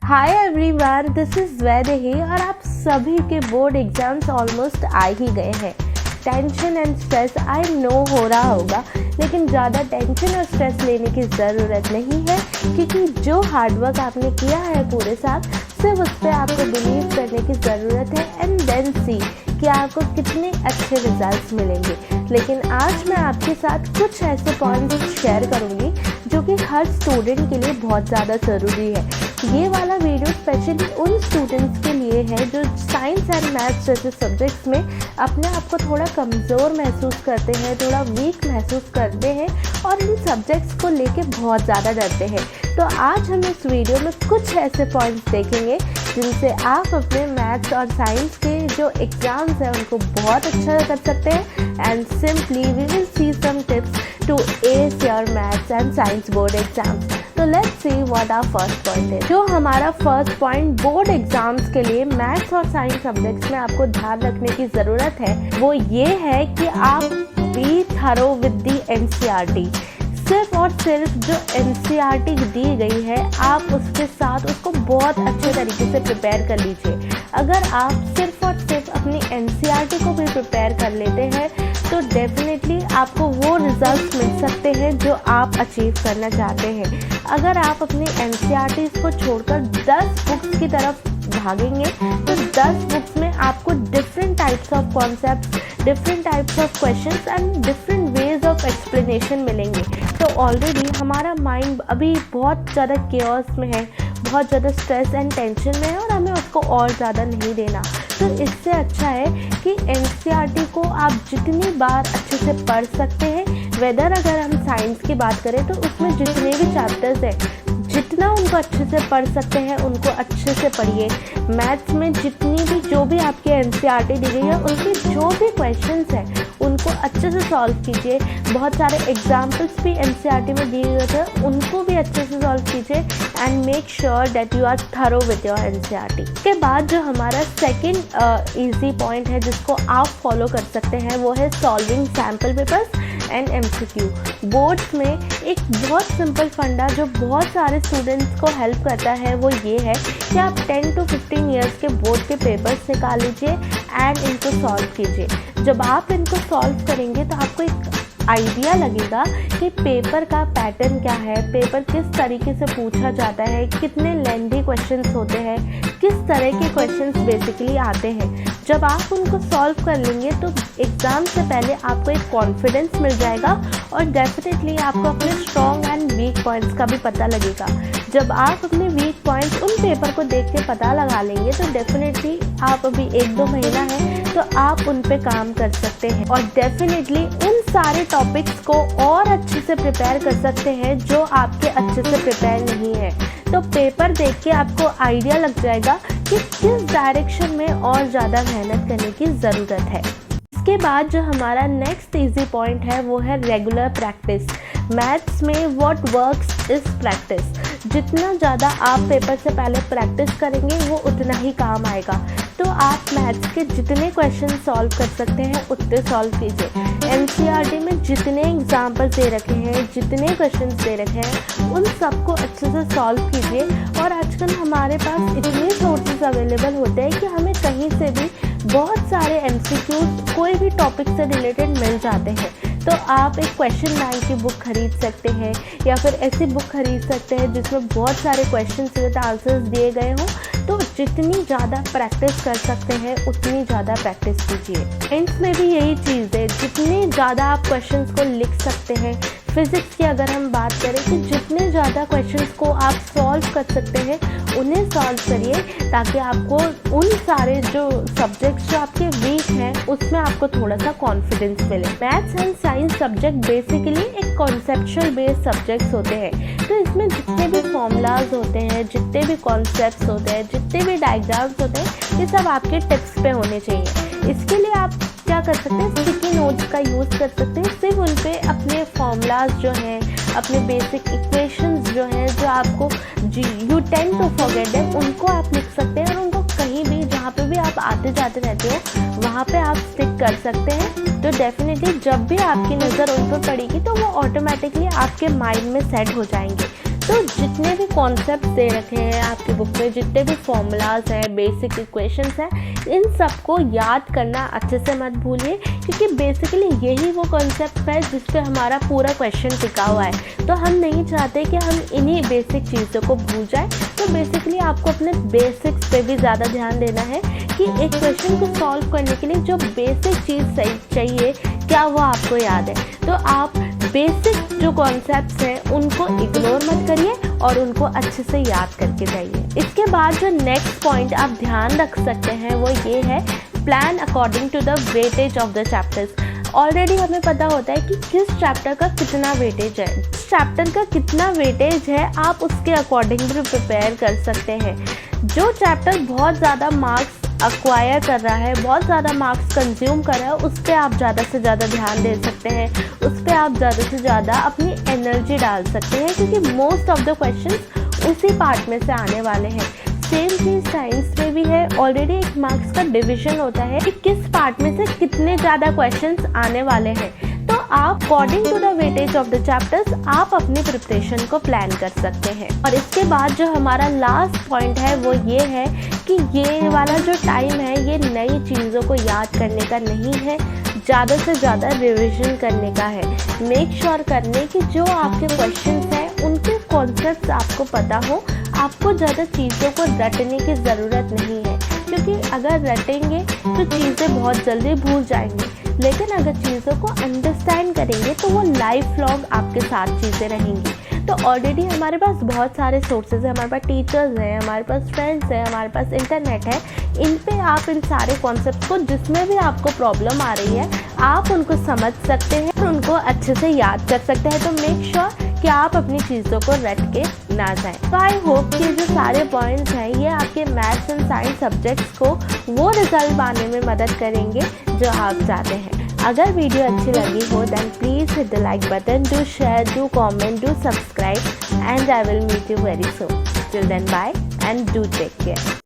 Hi everyone, this is Vaidehi और आप सभी के बोर्ड एग्जाम्स ऑलमोस्ट आ ही गए हैं। Tension and stress I know हो रहा होगा, लेकिन ज़्यादा टेंशन और स्ट्रेस लेने की ज़रूरत नहीं है, क्योंकि जो हार्डवर्क आपने किया है पूरे साल, सिर्फ उस पर आपको बिलीव करने की ज़रूरत है एंड देन सी कि आपको कितने अच्छे रिजल्ट्स मिलेंगे। लेकिन आज मैं आपके साथ कुछ ऐसे पॉइंट्स शेयर करूँगी जो कि हर स्टूडेंट के लिए बहुत ज़्यादा ज़रूरी है। ये वाला वीडियो स्पेशली उन स्टूडेंट्स के लिए है जो साइंस एंड मैथ्स जैसे सब्जेक्ट्स में अपने आप को थोड़ा कमज़ोर महसूस करते हैं, थोड़ा वीक महसूस करते हैं और इन सब्जेक्ट्स को लेके बहुत ज़्यादा डरते हैं। तो आज हम इस वीडियो में कुछ ऐसे पॉइंट्स देखेंगे जिनसे आप अपने मैथ्स और साइंस के जो एग्ज़ाम्स हैं उनको बहुत अच्छा कर सकते हैं and simply we will see some tips to ace your maths and science board exams. तो let's see what our first point है। जो हमारा फर्स्ट पॉइंट बोर्ड एग्जाम्स के लिए मैथ्स और साइंस सब्जेक्ट्स में आपको ध्यान रखने की ज़रूरत है वो ये है कि आप B thorough with the NCERT. सिर्फ और सिर्फ जो एनसीईआरटी दी गई है आप उसके साथ उसको बहुत अच्छे तरीके से प्रिपेयर कर लीजिए। अगर आप सिर्फ और सिर्फ अपनी एनसीईआरटी को भी प्रिपेयर कर लेते हैं तो डेफिनेटली आपको वो रिजल्ट्स मिल सकते हैं जो आप अचीव करना चाहते हैं। अगर आप अपनी एनसीईआरटी को छोड़कर 10 बुक्स की तरफ भागेंगे तो 10 बुक्स में आपको different types of concepts, different types of questions and different ways of explanation मिलेंगे। तो ऑलरेडी हमारा माइंड अभी बहुत ज़्यादा केओस में है, बहुत ज़्यादा स्ट्रेस एंड टेंशन में है और हमें उसको और ज़्यादा नहीं देना। तो इससे अच्छा है कि एनसीईआरटी को आप जितनी बार अच्छे से पढ़ सकते हैं। वेदर अगर हम साइंस की बात करें तो उसमें जितने भी चैप्टर्स हैं जितना उनको अच्छे से पढ़ सकते हैं उनको अच्छे से पढ़िए। मैथ्स में जितनी भी जो भी आपकी एनसीईआरटी दी गई है उनके जो भी क्वेश्चंस हैं उनको अच्छे से सॉल्व कीजिए। बहुत सारे एग्जाम्पल्स भी एनसीईआरटी में दिए गए थे उनको भी अच्छे से सॉल्व कीजिए and make sure that you are thorough with your NCERT. इसके बाद जो हमारा सेकेंड ईजी पॉइंट है जिसको आप फॉलो कर सकते हैं वो है solving sample papers and MCQ. Boards में एक बहुत सिंपल फंडा जो बहुत सारे स्टूडेंट्स को हेल्प करता है वो ये है कि आप 10 to 15 ईयर्स के बोर्ड के पेपर्स निकाल लीजिए एंड इनको सॉल्व कीजिए। जब आप इनको सॉल्व करेंगे तो आपको एक आइडिया लगेगा कि पेपर का पैटर्न क्या है, पेपर किस तरीके से पूछा जाता है, कितने लेंथी क्वेश्चंस होते हैं, किस तरह के क्वेश्चंस बेसिकली आते हैं। जब आप उनको सॉल्व कर लेंगे तो एग्ज़ाम से पहले आपको एक कॉन्फिडेंस मिल जाएगा और डेफिनेटली आपको अपने स्ट्रॉन्ग एंड वीक पॉइंट्स का भी पता लगेगा। जब आप अपने वीक पॉइंट्स उन पेपर को देख के पता लगा लेंगे तो डेफिनेटली आप अभी 1-2 महीना है तो आप उन पे काम कर सकते हैं और डेफिनेटली उन सारे टॉपिक्स को और अच्छे से प्रिपेयर कर सकते हैं जो आपके अच्छे से प्रिपेयर नहीं है। तो पेपर देख के आपको आइडिया लग जाएगा कि किस डायरेक्शन में और ज़्यादा मेहनत करने की ज़रूरत है। इसके बाद जो हमारा नेक्स्ट इजी पॉइंट है वो है रेगुलर प्रैक्टिस। मैथ्स में व्हाट वर्क्स इज़ प्रैक्टिस। जितना ज़्यादा आप पेपर से पहले प्रैक्टिस करेंगे वो उतना ही काम आएगा। तो आप मैथ्स के जितने क्वेश्चन सॉल्व कर सकते हैं उतने सॉल्व कीजिए। एनसीईआरटी में जितने एग्जाम्पल्स दे रखे हैं, जितने क्वेश्चंस दे रखे हैं उन सबको अच्छे से सॉल्व कीजिए। और आजकल हमारे पास इतने सोर्सेज अवेलेबल होते हैं कि हमें कहीं से भी बहुत सारे एमसीक्यूज कोई भी टॉपिक से रिलेटेड मिल जाते हैं। तो आप एक क्वेश्चन बैंक की बुक खरीद सकते हैं या फिर ऐसी बुक खरीद सकते हैं जिसमें बहुत सारे क्वेश्चन विद आंसर्स दिए गए हों। तो जितनी ज़्यादा प्रैक्टिस कर सकते हैं उतनी ज़्यादा प्रैक्टिस कीजिए। साइंस में भी यही चीज़ है, जितने ज़्यादा आप क्वेश्चंस को लिख सकते हैं। फिज़िक्स की अगर हम बात करें तो जितने ज़्यादा क्वेश्चंस को आप सॉल्व कर सकते हैं उन्हें सॉल्व करिए ताकि आपको उन सारे जो सब्जेक्ट्स जो आपके वीक हैं उसमें आपको थोड़ा सा कॉन्फिडेंस मिले। Maths and science subject basically एक कॉन्सेप्चुअल बेस्ड सब्जेक्ट्स होते हैं। तो इसमें जितने भी फॉर्मूलाज होते हैं, जितने भी कॉन्सेप्ट्स होते हैं, जितने भी डायग्राम्स होते हैं ये सब आपके टिप्स पे होने चाहिए। इसके लिए आप क्या कर सकते हैं, स्टिकी नोट्स का यूज़ कर सकते हैं। सिर्फ उन पे अपने फॉर्मूलाज जो हैं, अपने बेसिक इक्वेशंस जो हैं जो आपको you tend to forget them उनको आप लिख सकते हैं और उनको कहीं भी जहाँ पे भी आप आते जाते रहते हो वहाँ पे आप स्टिक कर सकते हैं। तो डेफिनेटली जब भी आपकी नज़र उन पर पड़ेगी तो वो ऑटोमेटिकली आपके माइंड में सेट हो जाएंगे। तो जितने भी कॉन्सेप्ट दे रखे हैं आपकी बुक में, जितने भी फॉर्मूलाज हैं, बेसिक इक्वेशंस हैं, इन सबको याद करना अच्छे से मत भूलिए, क्योंकि बेसिकली यही वो कॉन्सेप्ट है जिस पे हमारा पूरा क्वेश्चन टिका हुआ है। तो हम नहीं चाहते कि हम इन्हीं बेसिक चीज़ों को भूल जाएं। तो बेसिकली आपको अपने बेसिक्स पे भी ज़्यादा ध्यान देना है कि एक क्वेश्चन को सॉल्व करने के लिए जो बेसिक चीज़ चाहिए क्या वो आपको याद है। तो आप बेसिक जो कॉन्सेप्ट्स हैं उनको इग्नोर मत करिए और उनको अच्छे से याद करके जाइए। इसके बाद जो नेक्स्ट पॉइंट आप ध्यान रख सकते हैं वो ये है, plan according to the weightage of the chapters. Already हमें पता होता है कि किस चैप्टर का कितना वेटेज है, चैप्टर का कितना वेटेज है आप उसके अकॉर्डिंग भी प्रिपेयर कर सकते हैं। जो चैप्टर बहुत ज़्यादा मार्क्स अक्वायर कर रहा है, बहुत ज़्यादा मार्क्स कंज्यूम कर रहा है, उस पर आप ज़्यादा से ज़्यादा ध्यान दे सकते हैं, उस पर आप ज़्यादा से ज़्यादा अपनी एनर्जी डाल सकते हैं, क्योंकि मोस्ट ऑफ द क्वेश्चंस उसी पार्ट में से आने वाले हैं। सेम चीज़ साइंस में भी है, ऑलरेडी एक मार्क्स का डिवीजन होता है कि किस पार्ट में से कितने ज़्यादा क्वेश्चंस आने वाले हैं। तो आप according to the weightage of the chapters आप अपनी प्रिपरेशन को प्लान कर सकते हैं। और इसके बाद जो हमारा लास्ट पॉइंट है वो ये है कि ये वाला जो टाइम है ये नई चीज़ों को याद करने का नहीं है, ज़्यादा से ज़्यादा रिविजन करने का है। मेक श्योर करने कि जो आपके क्वेश्चंस हैं उनके कॉन्सेप्ट्स आपको पता हो, आपको ज़्यादा चीज़ों को रटने की ज़रूरत नहीं है, क्योंकि अगर रटेंगे तो चीज़ें बहुत जल्दी भूल जाएंगी, लेकिन अगर चीज़ों को अंडरस्टैंड करेंगे तो वो लाइफ लॉन्ग आपके साथ चीज़ें रहेंगी। तो ऑलरेडी हमारे पास बहुत सारे सोर्सेज हैं, हमारे पास टीचर्स हैं, हमारे पास फ्रेंड्स हैं, हमारे पास इंटरनेट है। इन पे आप इन सारे कॉन्सेप्ट को, जिसमें भी आपको प्रॉब्लम आ रही है, आप उनको समझ सकते हैं और उनको अच्छे से याद कर सकते हैं। तो मेक श्योर कि आप अपनी चीज़ों को रट के ना जाएं। तो आई होप कि जो सारे पॉइंट्स हैं ये आपके मैथ्स एंड साइंस सब्जेक्ट्स को वो रिजल्ट पाने में मदद करेंगे जो आप चाहते हैं। अगर वीडियो अच्छी लगी हो then please hit the like button, do share, do comment, do subscribe, and I will meet you very soon. Till then bye and do take care.